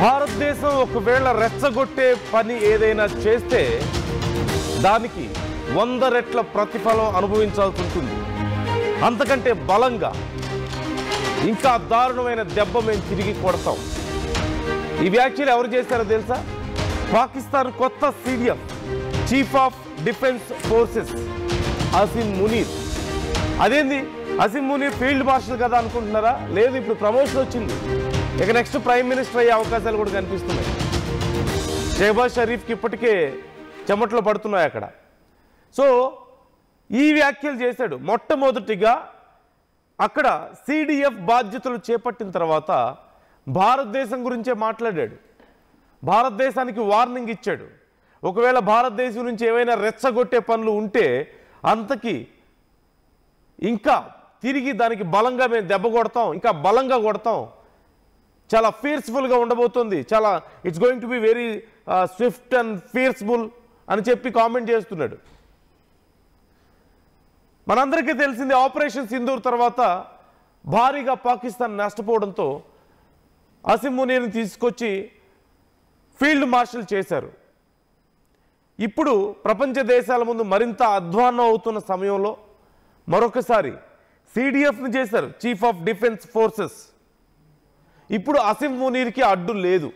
భారతదేశం ఒకవేళ రెచ్చగొట్టే పని ఏదైనా చేస్తే దానికి 100 రెట్ల ప్రతిఫలం అనుభవించాల్సి ఉంటుంది. అంతకంటే బలంగా ఇంకా దారుణమైన దెబ్బ మేము తిరిగి కొడతాం. ఈ వ్యాఖ్యలు ఎవరు చేశారో తెలుసా? పాకిస్తాన్ కొత్త CDF chief of defence forces Asim Munir. అదేంది అసీం మునీర్ ఫీల్డ్ మార్షల్ కదా అనుకుంటున్నారా? లేదు, ఇప్పుడు ప్రమోషన్ వచ్చింది. ఇక నెక్స్ట్ ప్రైమ్ మినిస్టర్ అయ్యే అవకాశాలు కూడా కనిపిస్తున్నాయి. షెహబాజ్ షరీఫ్కి ఇప్పటికే చెమట్లో పడుతున్నాయి అక్కడ. సో ఈ వ్యాఖ్యలు చేశాడు. మొట్టమొదటిగా అక్కడ CDF బాధ్యతలు చేపట్టిన తర్వాత భారతదేశం గురించే మాట్లాడాడు. భారతదేశానికి వార్నింగ్ ఇచ్చాడు. ఒకవేళ భారతదేశం నుంచి ఏవైనా రెచ్చగొట్టే పనులు ఉంటే అంతకి ఇంకా తిరిగి దానికి బలంగా మేము దెబ్బ కొడతాం, ఇంకా బలంగా కొడతాం, చాలా ఫియర్స్ఫుల్గా ఉండబోతుంది, చాలా it's going to be very swift and fierceful అని చెప్పి కామెంట్ చేస్తున్నాడు. మనందరికీ తెలిసింది ఆపరేషన్ సింధూర్ తర్వాత భారీగా పాకిస్తాన్ నష్టపోవడంతో అసీం మునీర్ని తీసుకొచ్చి ఫీల్డ్ మార్షల్ చేశారు. ఇప్పుడు ప్రపంచ దేశాల ముందు మరింత అధ్వాన్నం అవుతున్న సమయంలో మరొకసారి CDFని చేశారు, చీఫ్ ఆఫ్ డిఫెన్స్ ఫోర్సెస్. ఇప్పుడు అసీం మునీర్కి అడ్డు లేదు.